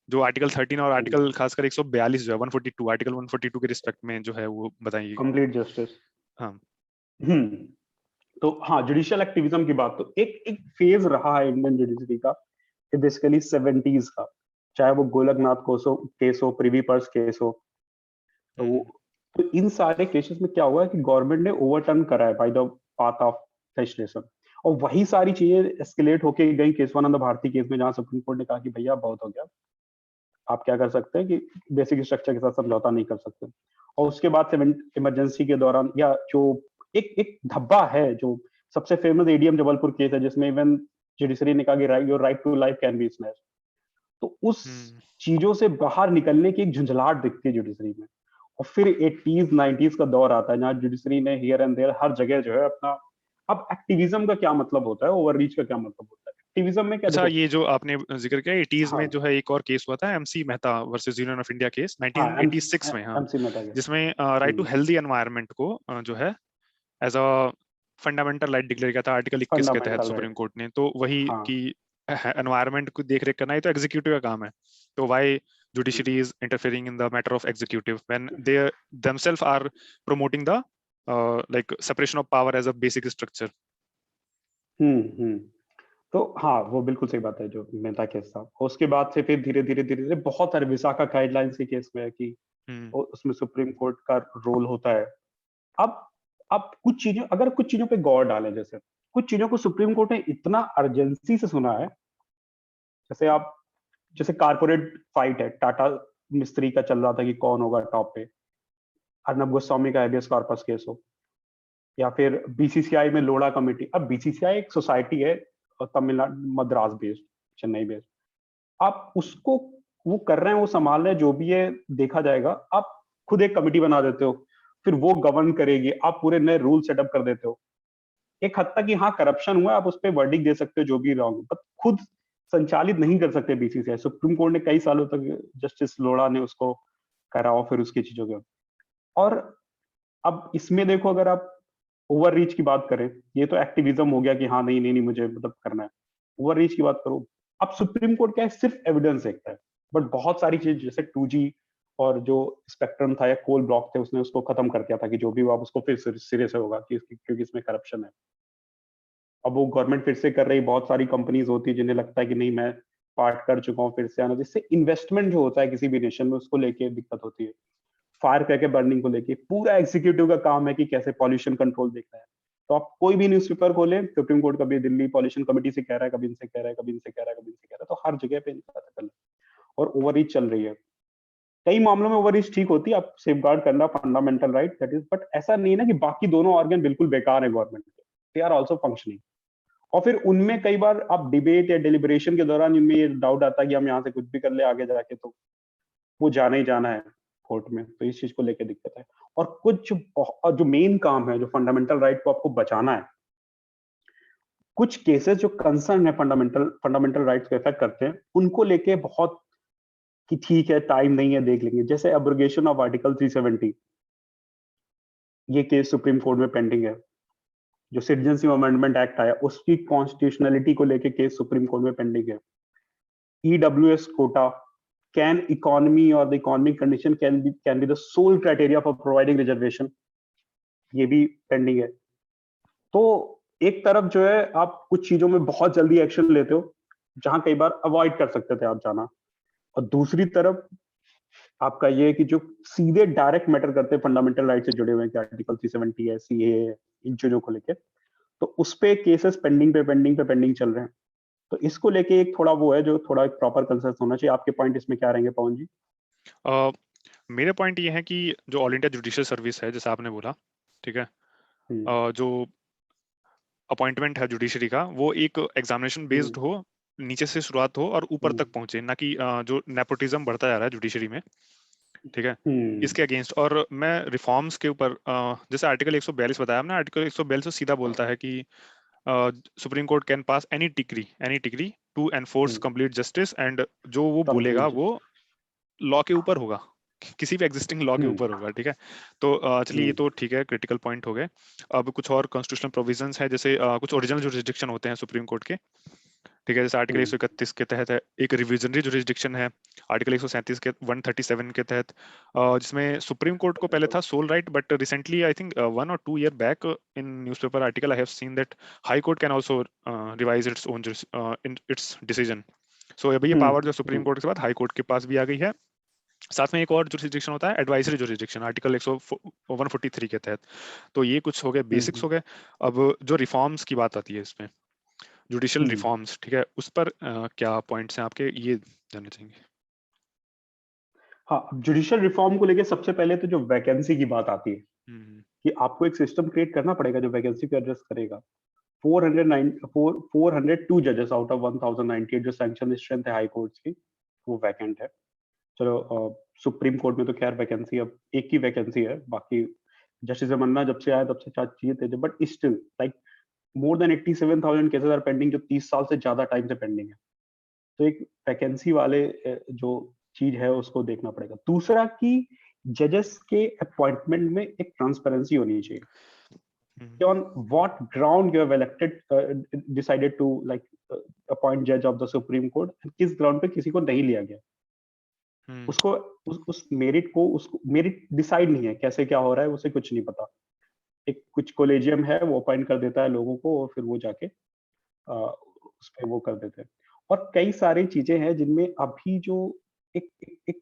S2: जो आर्टिकल 13 और आर्टिकल खासकर 142 जो है 142 आर्टिकल 142 के रिस्पेक्ट में जो है वो बताइए।
S1: Complete justice.
S2: हाँ।
S1: हम्म तो हाँ, जुडिशियल एक्टिविज्म की बात, तो एक एक फेज रहा है इंडियन जुडिशरी का, कि बेसिकली 70s का, चाहे वो गोलकनाथ केस हो, प्रिवी पर्स केस हो, तो वो, तो इन सारे केसेस में क्या हुआ है कि गवर्नमेंट ने ओवरटर्न करा है by the path of legislation, और वही सारी चीजें एस्केलेट होके गई केशवानंद भारती केस में, जहां सुप्रीम कोर्ट ने कहा कि भैया बहुत हो गया, आप क्या कर सकते हैं कि बेसिक स्ट्रक्चर के साथ समझौता नहीं कर सकते। और उसके बाद से इमरजेंसी के दौरान, या जो एक एक धब्बा है, जो सबसे फेमस एडीएम जबलपुर केस है, जिसमें इवन जुडिशरी ने कहा कि your right to life can be snatched, तो उस चीजों से बाहर निकलने की एक झुंझलाहट दिखती है जुडिशरी में। और फिर 80s 90s का दौर आता है, जहां जुडिशरी ने हियर एंड देयर हर जगह जो है अपना, अब एक्टिविज्म का क्या मतलब होता है, ओवररीच का क्या मतलब होता है, एक्टिविज्म में क्या,
S2: अच्छा,
S1: देखो।
S2: ये जो आपने जिक्र किया 80s
S1: हाँ
S2: में जो है एक और केस हुआ था, MC Mehta versus union of India case
S1: हाँ
S2: 1986 में, हाँ,
S1: एमसी मेहता के।
S2: जिसमें राइट टू हेल्दी एनवायरनमेंट को जो है as a fundamental right declare किया था आर्टिकल 21 के तहत
S1: फंडामेंटल
S2: सुप्रीम
S1: राइट।
S2: कोर्ट ने। तो वही
S1: हाँ।
S2: कि एनवायरनमेंट को देख रेख करना ही तो एग्जीक्यूटिव का काम है। तो why judiciary is interfering in the matter of executive when they themself are promoting the like separation of power as a basic structure.
S1: Hmm. तो हाँ, वो बिल्कुल सही बात है जो मेहता केस था। उसके बाद से फिर धीरे धीरे धीरे धीरे बहुत सारे विशाखा गाइडलाइंस के केस में है कि उसमें सुप्रीम कोर्ट का रोल होता है। अब अब कुछ चीजें, अगर कुछ चीजों पे गौर डालें, जैसे कुछ चीजों को सुप्रीम कोर्ट ने इतना अर्जेंसी से सुना है, जैसे आप, जैसे कारपोरेट फाइट है, टाटा मिस्त्री का चल रहा था कि कौन होगा टॉप पे, अर्नब गोस्वामी का हैबियस कॉर्पस केस हो, या फिर बीसीसीआई में लोढ़ा कमेटी। अब बीसीसीआई एक सोसाइटी है तमिलनाडु मद्रास बेस्ड, चेन्नई बेस्ड, आप उसको, वो कर रहे हैं, वो संभाल रहे हैं, जो भी है देखा जाएगा। आप खुद एक कमेटी बना देते हो, फिर वो गवर्न करेगी, आप पूरे नए रूल सेटअप कर देते हो। एक हद तक कि हाँ करप्शन हुआ, आप उस पर वर्डिक दे सकते हो जो भी रॉन्ग, बट खुद संचालित नहीं कर सकते बीसीसीआई। सुप्रीम कोर्ट ने कई सालों तक, जस्टिस लोढ़ा ने उसको करा, और फिर उसकी चीजों के, और अब इसमें देखो, अगर आप ओवर रीच की बात करें, ये तो एक्टिविज्म हो गया कि हाँ नहीं नहीं नहीं मुझे मतलब करना है। ओवर रीच की बात करो, अब सुप्रीम कोर्ट क्या है, सिर्फ एविडेंस देखता है, बट बहुत सारी चीज जैसे 2G और जो स्पेक्ट्रम था या कोल ब्लॉक थे, उसने उसको खत्म कर दिया था कि जो भी हुआ आप उसको फिर सिरे से होगा, कि क्योंकि इसमें करप्शन है। अब वो गवर्नमेंट फिर से कर रही, बहुत सारी कंपनीज होती है जिन्हें लगता है कि नहीं मैं पार्ट कर चुका हूँ, फिर से आना, जिससे इन्वेस्टमेंट जो होता है किसी भी नेशन में, उसको लेके दिक्कत होती है। फायर करके बर्निंग को लेके पूरा एग्जीक्यूटिव का काम है कि कैसे पॉल्यूशन कंट्रोल देखना है। तो आप कोई भी न्यूज़पेपर खोले, सुप्रीम कोर्ट कभी दिल्ली पॉल्यूशन कमेटी से कह रहा है, कभी इनसे कह रहा है, कभी इनसे कह रहा है, कभी इनसे कह रहा है, तो हर जगह पे इनका दखल है, और ओवररीच चल रही है। कई मामलों में ओवररीच ठीक होती है, आप सेफगार्ड करना fundamental right, that is, but ऐसा नहीं है ना कि बाकी दोनों ऑर्गन बिल्कुल बेकार है गवर्नमेंट के, दे आर ऑल्सो फंक्शनिंग। और फिर उनमें कई बार आप डिबेट या डिलिब्रेशन के दौरान इनमें ये डाउट आता है कि हम यहाँ से कुछ भी कर ले आगे जाके, तो वो जाना ही जाना है कोर्ट में, तो इस चीज को लेकर दिक्कत है। और और जो मेन काम है, जो फंडामेंटल राइट को आपको बचाना है, कुछ केसेस जो कंसर्न है फंडामेंटल फंडामेंटल राइट्स को इफेक्ट करते हैं, उनको लेके बहुत कि ठीक है टाइम नहीं है देख लेंगे, जैसे एब्रोगेशन ऑफ आर्टिकल 370, ये केस सुप्रीम कोर्ट में पेंडिंग है। जो सिटीजनशिप अमेंडमेंट एक्ट आया, उसकी कॉन्स्टिट्यूशनलिटी को लेके केस सुप्रीम कोर्ट में पेंडिंग है। EWS quota, can economy or the economic condition can be the sole criteria for providing reservation, ये भी पेंडिंग है। तो एक तरफ जो है आप कुछ चीजों में बहुत जल्दी एक्शन लेते हो, जहां कई बार अवॉइड कर सकते थे आप जाना, और दूसरी तरफ आपका ये है कि जो सीधे डायरेक्ट मैटर करते हैं, फंडामेंटल राइट से जुड़े हुए हैं, कि आर्टिकल 370 है, CAA है, इन चीजों को लेके, तो उस पे केसेस पेंडिंग चल रहे हैं। तो इसको लेके एक थोड़ा वो है, जो थोड़ा एक प्रॉपर कंसेंसस होना चाहिए। आपके पॉइंट इसमें क्या रहेंगे पवन जी?
S2: मेरे पॉइंट ये है कि जो ऑल इंडिया जुडिशियल सर्विस है, जैसे आपने बोला, ठीक है, जो अपॉइंटमेंट है जुडिशरी का, वो एक एग्जामिनेशन बेस्ड हो, नीचे से शुरुआत हो और ऊपर तक पहुंचे, ना कि जो नेपोटिज्म बढ़ता जा रहा है जुडिशरी में, ठीक है, इसके अगेंस्ट। और मैं रिफॉर्म्स के ऊपर जैसे आर्टिकल 142 बताया हमने, आर्टिकल 142 सीधा बोलता है कि supreme court can pass any degree to enforce complete justice, and जो वो बोलेगा वो लॉ के ऊपर होगा, किसी भी एग्जिस्टिंग लॉ के ऊपर होगा, ठीक है। तो चलिए ये तो ठीक है, क्रिटिकल पॉइंट हो गए। अब कुछ और कॉन्स्टिट्यूशनल प्रोविजंस है, जैसे कुछ ओरिजिनल जुरिस्डिक्शन होते हैं सुप्रीम कोर्ट के, ठीक है। जैसे आर्टिकल 131 के तहत है, एक रिविजनरी जुरिस्डिक्शन है आर्टिकल 137 के 137 के तहत, जिसमें सुप्रीम कोर्ट को पहले था sole right, but recently I think 1 or 2 year back in newspaper article I have seen that high court can also revise its own in its decision. So अभी ये पावर जो सुप्रीम कोर्ट के बाद high court के पास भी आ गई है। साथ में एक और जुरिस्डिक्शन होता है एडवाइजरी जुरिस्डिक्शन आर्टिकल 143 के तहत। तो ये कुछ हो गए बेसिक्स हो गए। अब जो रिफॉर्म्स की बात आती है इसमें, जुडिशियल रिफॉर्म्स, ठीक है, उस पर क्या पॉइंट्स हैं आपके, ये जानना चाहेंगे।
S1: हाँ, जुडिशियल रिफॉर्म को लेके सबसे पहले तो जो वैकेंसी की बात आती है कि आपको एक सिस्टम क्रिएट करना पड़ेगा जो वैकेंसी को एड्रेस करेगा। 402 जजेस आउट ऑफ 1098 जो सैंक्शन स्ट्रेंथ है हाई कोर्ट्स की, वो वैकेंट है। चलो सुप्रीम कोर्ट में तो खैर वैकेंसी अब एक ही वैकेंसी है, बाकी जस्टिस रमन्ना जब से आया तब से चार चाहिए थे, but still like more than 87,000 cases are pending, जो 30 साल से ज्यादा टाइम से पेंडिंग है। तो एक वैकेंसी वाले जो चीज है उसको देखना पड़ेगा। दूसरा कि जजेस के अपॉइंटमेंट में एक ट्रांसपेरेंसी होनी चाहिए। On what ground you have elected decided to like appoint जज ऑफ द सुप्रीम कोर्ट, किस ग्राउंड पे किसी को नहीं लिया गया, उसको उस मेरिट को, उसको मेरिट डिसाइड नहीं है, कैसे क्या हो रहा है उसे कुछ नहीं पता। एक कुछ कोलेजियम है वो अपॉइंट कर देता है लोगों को और फिर वो जाके उस पे वो कर देते हैं। और कई सारी चीजें हैं जिनमें अभी जो एक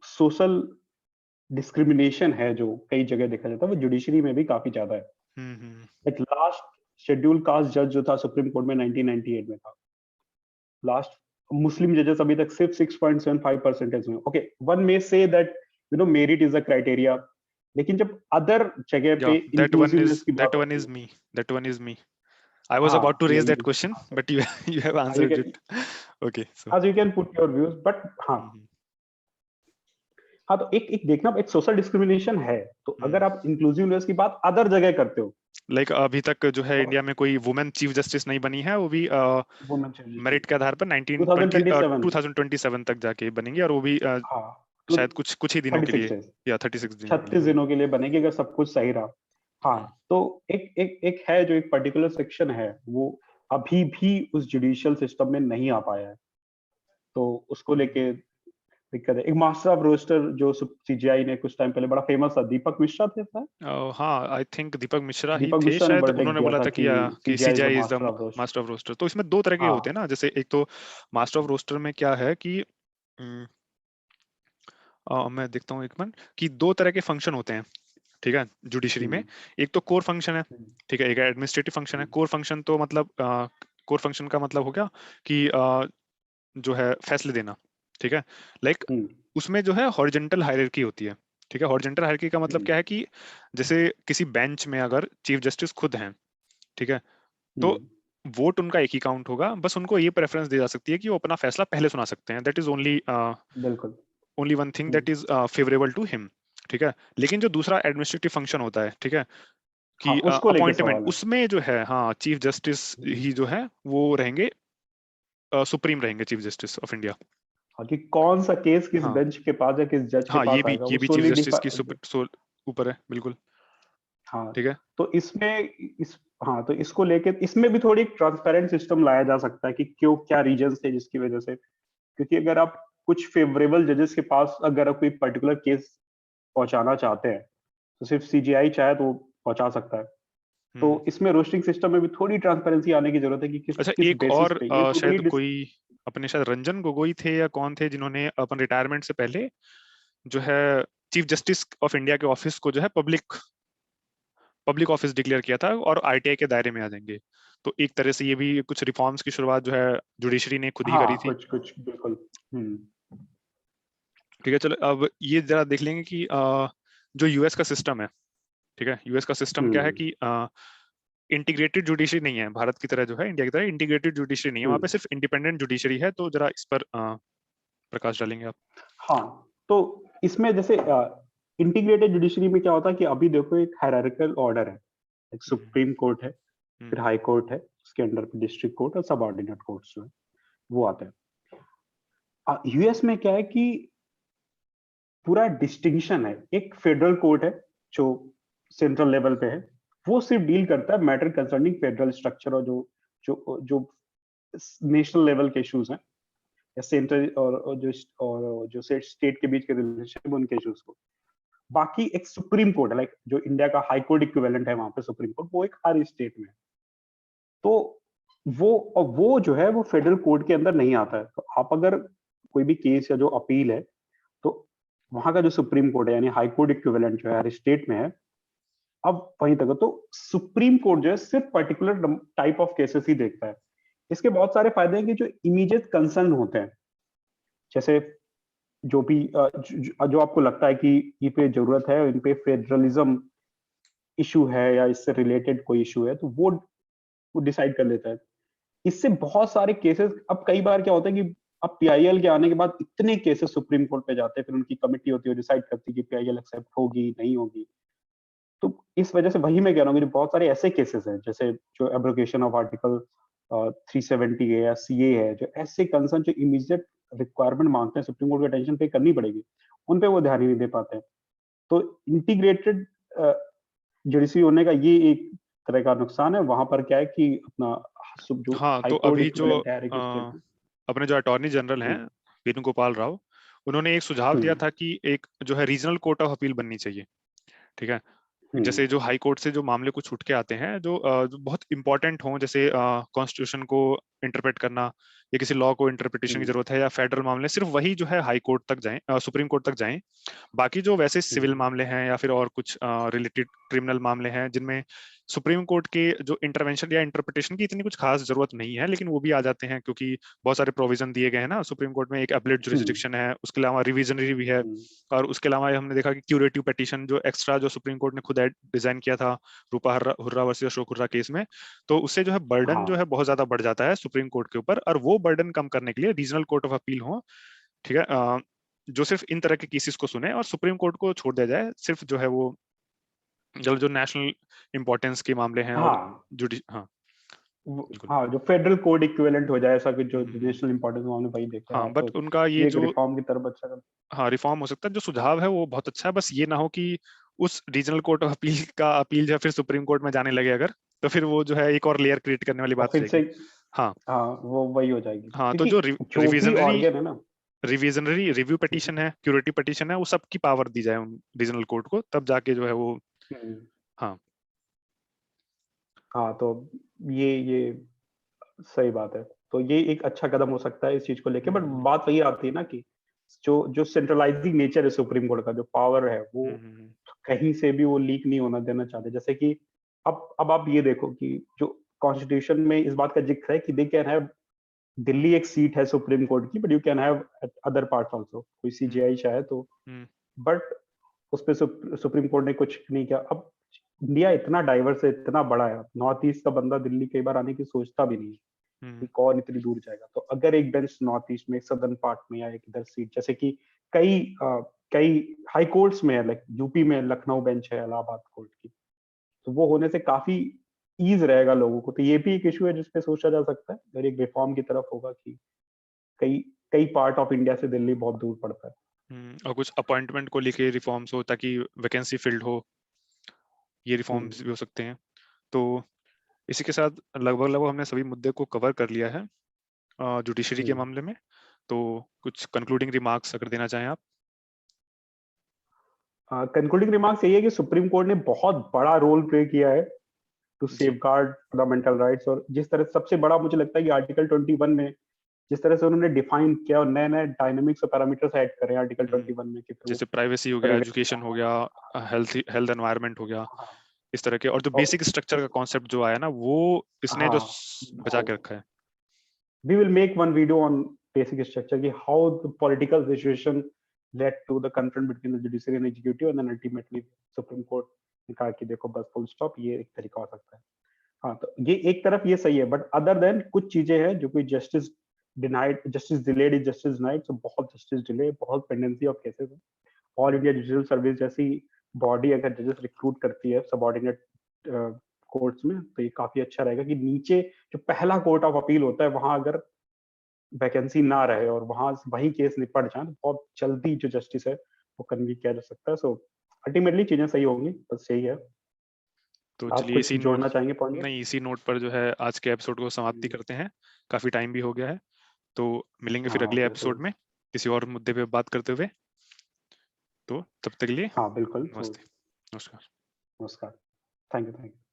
S1: सोशल डिस्क्रिमिनेशन है जो कई जगह देखा जाता है, वो जुडिशरी में भी काफी ज्यादा है। एक लास्ट शेड्यूल कास्ट जज जो था सुप्रीम कोर्ट में 1998 में था, लास्ट मुस्लिम जजेस अभी तक सिर्फ 6.75% में। Okay, one may say that merit is a criteria, लेकिन जब अदर जगह पे इंक्लूसिवनेस की बात होती है,
S2: that one is me. I was about to raise that question, but you have answered it. Okay, so
S1: as you can put your views, but हाँ हाँ, तो एक देखना, एक सोशल डिस्क्रिमिनेशन है। तो अगर आप इंक्लूसिवनेस की बात अदर जगह करते हो,
S2: लाइक अभी तक जो है इंडिया में कोई वुमेन चीफ जस्टिस नहीं बनी है, वो भी मेरिट के आधार पर 2027 तक जाके बनेंगी, और वो भी शायद कुछ ही दिनों के लिए, या
S1: 36 दिनों के लिए बनेगी अगर सब कुछ सही रहा। हाँ, तो एक है जो एक पर्टिकुलर सेक्शन है वो अभी भी उस जुडिशियल सिस्टम में नहीं आ पाया है, तो उसको लेके दिक्कत है। एक मास्टर ऑफ रोस्टर जो सीजीआई ने कुछ टाइम पहले, बड़ा फेमस था, दीपक मिश्रा थे सर।
S2: हाँ, आई थिंक दीपक मिश्रा ही थे
S1: ने
S2: शायद,
S1: वर्डिक्ट
S2: उन्होंने
S1: दिया
S2: बोला था कि CJI is the master of roster. तो इसमें दो तरह के होते हैं ना, जैसे एक तो मास्टर ऑफ रोस्टर में क्या है कि मैं देखता हूँ एक मिनट कि दो तरह के फंक्शन होते हैं, ठीक है, जुडिशरी में। एक तो कोर फंक्शन है, ठीक है, एक एडमिनिस्ट्रेटिव फंक्शन है। कोर फंक्शन तो मतलब कोर फंक्शन का मतलब हो गया कि जो है फैसले देना, ठीक है। लाइक उसमें जो है हॉरिजॉन्टल हायरार्की होती है, ठीक है। हॉरिजॉन्टल हायरार्की का मतलब क्या है कि जैसे किसी बेंच में अगर चीफ जस्टिस खुद हैं, ठीक है, तो वोट उनका एक ही काउंट होगा, बस उनको ये प्रेफरेंस दी जा सकती है कि वो अपना फैसला पहले सुना सकते हैं। That is only one thing that is favourable to him, ठीक है। लेकिन जो दूसरा एडमिनिस्ट्रेटिव फंक्शन होता है, ठीक है, कि अपॉइंटमेंट, उसमें जो है हाँ चीफ जस्टिस ही जो है वो रहेंगे, सुप्रीम रहेंगे चीफ जस्टिस ऑफ इंडिया।
S1: कि कौन सा केस किस बेंच के पास है, किस जज के पास आएगा,
S2: ये भी चीफ जस्टिस की ऊपर है, बिल्कुल।
S1: हाँ,
S2: ठीक है।
S1: तो हाँ, तो इसको लेके इसमें भी थोड़ी ट्रांसपेरेंट सिस्टम लाया जा सकता है कि क्यों, क्या रीजंस थे जिसकी वजह से। क्योंकि अगर आप कुछ फेवरेबल जजेस के पास अगर आप कोई पर्टिकुलर केस पहुंचाना चाहते हैं, तो सिर्फ सीजीआई चाहे तो पहुंचा सकता है। तो इसमें रोस्टिंग सिस्टम में भी थोड़ी ट्रांसपेरेंसी आने की जरूरत है कि किस
S2: एक
S1: बेसिस
S2: और
S1: पे ये
S2: शायद कोई अपने शायद रंजन गोगोई थे या कौन थे, जिन्होंने अपन रिटायरमेंट से पहले जो है चीफ जस्टिस ऑफ इंडिया के ऑफिस को जो है पब्लिक ऑफिस डिक्लेयर किया था, और आरटीआई के दायरे में आ जाएंगे। तो एक तरह से ये भी कुछ रिफॉर्म्स की शुरुआत जो है जुडिशरी ने खुद ही करी थी।
S1: कुछ बिल्कुल।
S2: ठीक है, चलो अब ये जरा देख लेंगे कि जो यूएस का सिस्टम है, ठीक है, यूएस का सिस्टम क्या है कि इंटीग्रेटेड जुडिशरी नहीं है भारत की तरह, जो है इंडिया की तरह इंटीग्रेटेड जुडिशरी नहीं है, वहां पे सिर्फ इंडिपेंडेंट जुडिशरी है। तो जरा इस पर प्रकाश डालेंगे आप।
S1: हाँ, तो इसमें जैसे इंटीग्रेटेड जुडिशरी में क्या होता है कि अभी देखो एक हायरार्किकल ऑर्डर है, एक सुप्रीम कोर्ट है, फिर हाई कोर्ट है, उसके अंडर पे डिस्ट्रिक्ट कोर्ट और सब ऑर्डिनेट कोर्ट्स जो है वो आते हैं। यूएस में क्या है कि पूरा डिस्टिंक्शन है, एक फेडरल कोर्ट है जो सेंट्रल लेवल पे है, वो सिर्फ डील करता है मैटर कंसर्निंग फेडरल स्ट्रक्चर और जो जो जो नेशनल लेवल के इश्यूज हैं या सेंट्रल और जो स्टेट के बीच के रिलेशनशिप उनके इश्यूज को। बाकी एक सुप्रीम कोर्ट है, लाइक जो इंडिया का हाई कोर्ट इक्विवेलेंट है वहां पे सुप्रीम कोर्ट, वो एक हर स्टेट में है। तो वो जो है वो फेडरल कोर्ट के अंदर नहीं आता है। तो आप अगर कोई भी केस या जो अपील है, तो वहां का जो सुप्रीम कोर्ट है यानी हाई कोर्ट इक्विवेलेंट जो है हर स्टेट में है, अब वहीं तक है। तो सुप्रीम कोर्ट जो है सिर्फ पर्टिकुलर टाइप ऑफ केसेस ही देखता है। इसके बहुत सारे फायदे हैं कि जो इमीडिएट कंसर्न होते हैं, जैसे जो भी जो आपको लगता है कि ये पे जरूरत है, इन पे फेडरलिज्म इशू है या इससे रिलेटेड कोई इशू है, तो वो डिसाइड कर लेता है। इससे बहुत सारे केसेस, अब कई बार क्या होता है कि अब पीआईएल के आने के बाद इतने केसेस सुप्रीम कोर्ट पे जाते हैं, फिर उनकी कमेटी होती है, डिसाइड करती है कि पीआईएल एक्सेप्ट होगी नहीं होगी। तो इस वजह से वही मैं कह रहा हूँ कि बहुत सारे ऐसे केसेस हैं, जैसे जो एब्रोगेशन ऑफ आर्टिकल 370 है या सीए है, जो ऐसे कंसर्न जो इमीडिएट रिक्वायरमेंट मांगते हैं, सुप्रीम कोर्ट को अटेंशन पे करनी पड़ेगी, उन पे वो ध्यान ही नहीं दे पाते हैं। तो इंटीग्रेटेड जुडिशरी होने का ये एक तरह का नुकसान है। वहां पर क्या है कि अपना जो
S2: हाँ,
S1: हाई
S2: तो
S1: कोर्ट
S2: अभी जो
S1: इक्विवेलेंट है हर एक स्टेट में।
S2: अपने जो अटॉर्नी जनरल हैं वेणुगोपाल राव, उन्होंने एक सुझाव दिया
S1: हम्म
S2: था कि एक जो है रीजनल कोर्ट ऑफ अपील बननी चाहिए। ठीक है,
S1: हम्म
S2: जैसे जो हाई कोर्ट से जो मामले कुछ छूट के आते हैं, जो बहुत इंपॉर्टेंट हों, जैसे कॉन्स्टिट्यूशन को इंटरप्रेट करना या किसी लॉ को इंटरप्रिटेशन की
S1: हम्म
S2: जरूरत है या फेडरल मामले, सिर्फ वही जो है हाई कोर्ट तक जाएं, सुप्रीम कोर्ट तक जाएं। बाकी जो वैसे सिविल
S1: हम्म
S2: मामले हैं या फिर और कुछ रिलेटेड क्रिमिनल मामले हैं जिनमें सुप्रीम कोर्ट के जो इंटरवेंशन या इंटरप्रिटेशन की इतनी कुछ खास जरूरत नहीं है, लेकिन वो भी आ जाते हैं क्योंकि बहुत सारे प्रोविजन दिए गए हैं ना सुप्रीम कोर्ट में। एक एपलेट
S1: हम्म
S2: जुरिस्डिक्शन है, उसके अलावा रिविजनरी भी है,
S1: हम्म,
S2: और उसके अलावा हमने देखा कि क्यूरेटिव पिटीशन जो एक्स्ट्रा जो सुप्रीम कोर्ट ने खुद डिजाइन किया था रूपा हुर्रा वर्सेस अशोक हुर्रा केस में, तो उससे जो है बर्डन जो
S1: हाँ
S2: है बहुत ज्यादा बढ़ जाता है सुप्रीम कोर्ट के ऊपर, और वो बर्डन कम करने के लिए रीजनल कोर्ट ऑफ अपील हो, ठीक है, जो सिर्फ इन तरह के केसेस को सुने और सुप्रीम कोर्ट को छोड़ दिया जाए सिर्फ जो है वो जो नेशनल इंपॉर्टेंस के मामले हैं और
S1: हाँ
S2: जुडिश। हाँ बिल्कुल।
S1: हाँ, जो फेडरल कोड इक्विवेलेंट हो जाए, ऐसा कि जो
S2: हम्म।
S1: नेशनल इंपॉर्टेंस हमने वही देखे।
S2: हाँ,
S1: हाँ,
S2: बट
S1: तो
S2: उनका ये
S1: ये एक
S2: जो
S1: रिफॉर्म की तरफ अच्छा कर।
S2: हाँ रिफॉर्म हो सकता है, जो सुझाव है वो बहुत अच्छा है, बस ये ना हो कि उस रीजनल कोर्ट ऑफ अपील का अपील जो है फिर सुप्रीम कोर्ट में जाने लगे अगर, तो फिर वो जो है एक और लेयर क्रिएट करने वाली
S1: और
S2: बात हो
S1: फिर से
S2: जाएगी। हाँ।
S1: हाँ वो वही हो जाएगी,
S2: हाँ, तो
S1: क्योंकि
S2: जो
S1: जो भी
S2: रिविजनरी
S1: ऑर्गन है ना।
S2: रिविजनरी रिव्यू पिटीशन है, क्यूरेटिव पिटीशन है, वो सबकी पावर दी जाए उन रीजनल कोर्ट को, तब जाके जो है वो।
S1: हम्म,
S2: हाँ।
S1: हाँ, तो ये सही बात है। तो ये एक अच्छा कदम हो सकता है इस चीज को लेके। बट
S2: हम्म
S1: बात वही आती है ना कि जो जो सेंट्रलाइजिंग नेचर है सुप्रीम कोर्ट का, जो पावर है वो
S2: हम्म
S1: कहीं से भी वो लीक नहीं होना देना चाहते। जैसे कि अब आप ये देखो कि जो कॉन्स्टिट्यूशन में इस बात का जिक्र है कि दे कैन हैव, दिल्ली एक सीट है सुप्रीम कोर्ट की, but you can have other parts also, कोई
S2: हम्म
S1: सीजीआई शायद तो।
S2: हम्म
S1: बट उस पे सुप्रीम कोर्ट ने कुछ नहीं किया। अब इंडिया इतना डाइवर्स है, इतना बड़ा है, नॉर्थ ईस्ट का बंदा दिल्ली कई बार आने की सोचता भी नहीं है कि
S2: हम्म
S1: कौन इतनी दूर जाएगा। तो अगर एक बेंच नॉर्थ ईस्ट में, एक सदर्न पार्ट में, या एक इधर सीट, जैसे कि कई कई हाई कोर्ट्स में है, लाइक यूपी में लखनऊ बेंच है इलाहाबाद कोर्ट की, तो वो होने से काफी ईज रहेगा लोगों को। तो ये भी एक इशू है जिसपे सोचा जा सकता है, अगर एक रिफॉर्म की तरफ होगा कि कई कई पार्ट ऑफ इंडिया से दिल्ली बहुत दूर पड़ता है।
S2: और कुछ अपॉइंटमेंट को लेके रिफॉर्म्स हो ताकि वैकेंसी फिल्ड हो, ये
S1: हम्म
S2: रिफॉर्म्स भी हो सकते हैं। तो इसी के साथ लगभग लगभग हमने सभी मुद्दे को कवर कर लिया है जुडिशरी के
S1: हम्म
S2: मामले में। तो कुछ कंक्लूडिंग रिमार्क्स अगर देना चाहें आप।
S1: कंक्लूडिंग रिमार्क्स यही है कि सुप्रीम कोर्ट ने बहुत बड़ा रोल प्ले किया है टू
S2: जी।
S1: Safeguard fundamental rights. और जिस तरह सबसे बड़ा मुझे लगता है कि आर्टिकल 21 में जिस तरह से उन्होंने डिफाइन किया और नए नए डायनेमिक्स और पैरामीटर्स ऐड करे आर्टिकल
S2: हम्म,
S1: 21 में, कि फिर वो
S2: जैसे प्राइवेसी हो गया,
S1: प्राइवेसी
S2: एजुकेशन हो गया, हेल्थ हेल्थ एनवायरनमेंट हो गया,
S1: हाँ
S2: इस तरह के, और जो
S1: और
S2: बेसिक स्ट्रक्चर का कॉन्सेप्ट जो आया ना वो इसने जो
S1: हाँ
S2: बचा के रखा है।
S1: we will make one video on basic structure कि how the political situation led to the conflict between the judiciary and executive, and then ultimately supreme court ने कहा कि देखो बस फुल स्टॉप, ये एक तरीका हो सकता है। हाँ, तो ये एक तरफ ये सही है, बट अदर देन कुछ चीजें हैं जो कोई justice denied, justice delayed is justice denied. तो बहुत जस्टिस डिले, बहुत पेंडेंसी ऑफ केसेस है। ऑल इंडिया जुडिशियल सर्विस जैसी बॉडी अगर जजेस रिक्रूट करती है सबऑर्डिनेट कोर्ट्स में, तो ये काफी अच्छा रहेगा कि नीचे जो पहला कोर्ट ऑफ अपील होता है वहां अगर वैकेंसी ना रहे और वहां वही केस निपट जाए तो बहुत जल्दी जो जस्टिस है वो कन्वी किया जा सकता है। सो अल्टीमेटली चीजें सही होंगी, बस यही है।
S2: तो
S1: आप
S2: चलिए
S1: कुछ
S2: इसी नोट
S1: जोड़ना चाहेंगे पॉइंट?
S2: नहीं इसी नोट पर जो है आज के एपिसोड को समाप्ति करते हैं, काफी टाइम भी हो गया है। तो मिलेंगे फिर
S1: हाँ
S2: अगले
S1: बिल्कुल।
S2: एपिसोड में किसी और मुद्दे पे बात करते हुए। तो तब तक के लिए
S1: हाँ बिल्कुल। तो
S2: नमस्ते, नमस्कार।
S1: नमस्कार। Thank you.